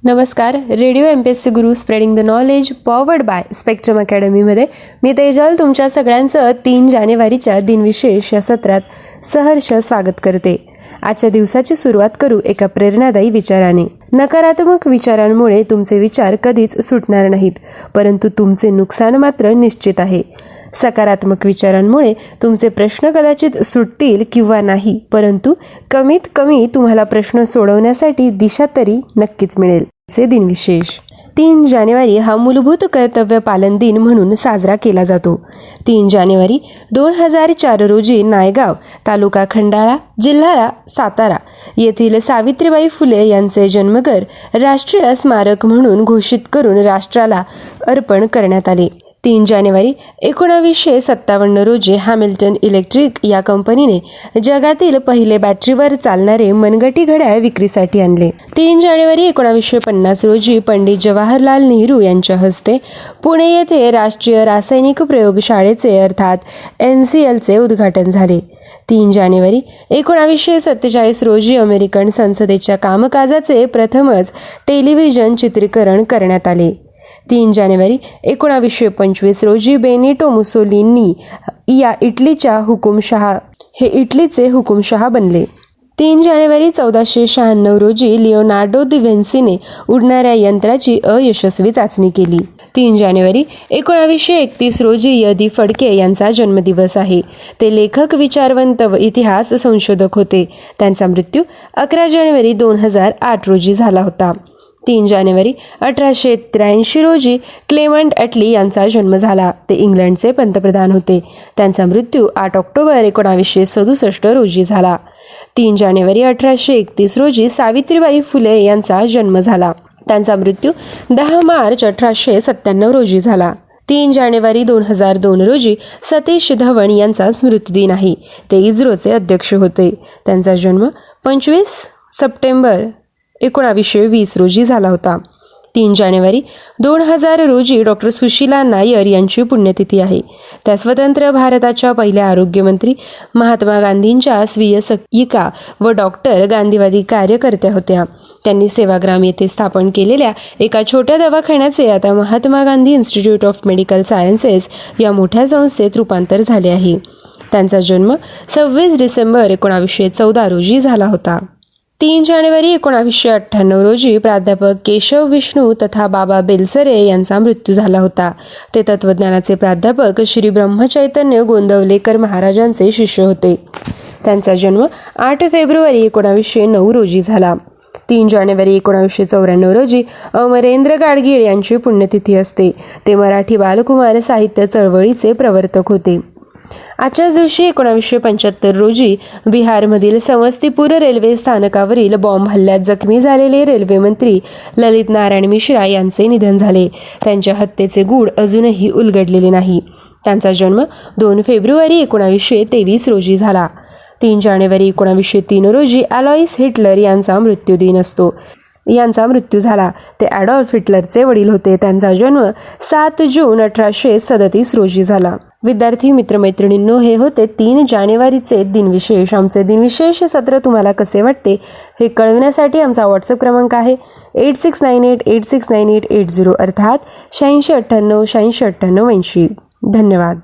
नमस्कार. Radio MPSC Guru spreading the knowledge powered by spectrum अकॅडमीमध्ये मी तेजल तुमच्या सगळ्यांचं 3 जानेवारीच्या दिनविशेष या सत्रात सहर्ष स्वागत करते. आजच्या दिवसाची सुरुवात करू एका प्रेरणादायी विचाराने. नकारात्मक विचारांमुळे तुमचे विचार कधीच सुटणार नाहीत, परंतु तुमचे नुकसान मात्र निश्चित आहे. सकारात्मक विचारांमुळे तुमचे प्रश्न कदाचित सुटतील किंवा नाही, परंतु कमीत कमी तुम्हाला प्रश्न सोडवण्यासाठी दिशा तरी नक्कीच मिळेल. चे दिनविशेष 3 जानेवारी हा मूलभूत कर्तव्य पालन दिन म्हणून साजरा केला जातो. 3 जानेवारी 2004 रोजी नायगाव, तालुका खंडाळा, जिल्हा सातारा येथील सावित्रीबाई फुले यांचे जन्मघर राष्ट्रीय स्मारक म्हणून घोषित करून राष्ट्राला अर्पण करण्यात आले. 3 जानेवारी 1957 रोजी हॅमिल्टन इलेक्ट्रिक या कंपनीने जगातील पहिले बॅटरीवर चालणारे मनगटी घड्याळ विक्रीसाठी आणले. 3 जानेवारी 1950 रोजी पंडित जवाहरलाल नेहरू यांच्या हस्ते पुणे येथे राष्ट्रीय रासायनिक प्रयोगशाळेचे अर्थात NCLचे उद्घाटन झाले. 3 जानेवारी 1947 रोजी अमेरिकन संसदेच्या कामकाजाचे प्रथमच टेलिव्हिजन चित्रीकरण करण्यात आले. 3 जानेवारी 1925 रोजी बेनिटो मुसोलिनी या इटलीचे हुकुमशहा बनले. 3 जानेवारी 1496 रोजी लिओनार्डो दा विन्सीने उडणाऱ्या यंत्राची अयशस्वी चाचणी केली. 3 जानेवारी 1931 रोजी य.दी. फडके यांचा जन्मदिवस आहे. ते लेखक, विचारवंत व इतिहास संशोधक होते. त्यांचा मृत्यू 11 जानेवारी 2008 रोजी झाला होता. 3 जानेवारी 1883 रोजी क्लेमंट ॲटली यांचा जन्म झाला. ते इंग्लंडचे पंतप्रधान होते. त्यांचा मृत्यू 8 ऑक्टोबर 1967 रोजी झाला. 3 जानेवारी 1831 रोजी सावित्रीबाई फुले यांचा जन्म झाला. त्यांचा मृत्यू 10 मार्च 1897 रोजी झाला. 3 जानेवारी 2002 रोजी सतीश धवन यांचा स्मृतिदिन आहे. ते इस्रोचे अध्यक्ष होते. त्यांचा जन्म 25 सप्टेंबर 1920 रोजी झाला होता. 3 जानेवारी 2000 रोजी डॉक्टर सुशीला नायर यांची पुण्यतिथी आहे. त्या स्वतंत्र भारताच्या पहिल्या आरोग्यमंत्री, महात्मा गांधींच्या स्वीय सखिका व डॉक्टर गांधीवादी कार्यकर्त्या होत्या. त्यांनी सेवाग्राम येथे स्थापन केलेल्या एका छोट्या दवाखान्याचे आता Mahatma Gandhi institute of medical sciences या मोठ्या संस्थेत रूपांतर झाले आहे. त्यांचा जन्म 26 डिसेंबर 1914 रोजी झाला होता. 3 जानेवारी 1998 रोजी प्राध्यापक केशव विष्णू तथा बाबा बेलसरे यांचा मृत्यू झाला होता. ते तत्त्वज्ञानाचे प्राध्यापक श्री ब्रह्मचैतन्य गोंदवलेकर महाराजांचे शिष्य होते. त्यांचा जन्म 8 फेब्रुवारी 1909 रोजी झाला. 3 जानेवारी 1994 रोजी अमरेंद्र गाडगीळ यांची पुण्यतिथी असते. ते मराठी बालकुमार साहित्य चळवळीचे प्रवर्तक होते. आजच्याच दिवशी 1975 रोजी बिहारमधील समस्तीपूर रेल्वे स्थानकावरील बॉम्ब हल्ल्यात जखमी झालेले रेल्वेमंत्री ललित नारायण मिश्रा यांचे निधन झाले. त्यांच्या हत्येचे गूढ अजूनही उलगडलेले नाही. त्यांचा जन्म 2 फेब्रुवारी 1923 रोजी झाला. 3 जानेवारी 1903 रोजी अलोइस हिटलर यांचा मृत्यू झाला. ते ॲडॉल्फ हिटलरचे वडील होते. त्यांचा जन्म 7 जून 1837 रोजी झाला. विद्यार्थी मित्रमैत्रिणींनो, हे होते 3 जानेवारीचे दिनविशेष. आमचे दिनविशेष सत्र तुम्हाला कसे वाटते हे कळविण्यासाठी आमचा व्हॉट्सअप क्रमांक आहे 8698869880 अर्थात 8698869880. धन्यवाद.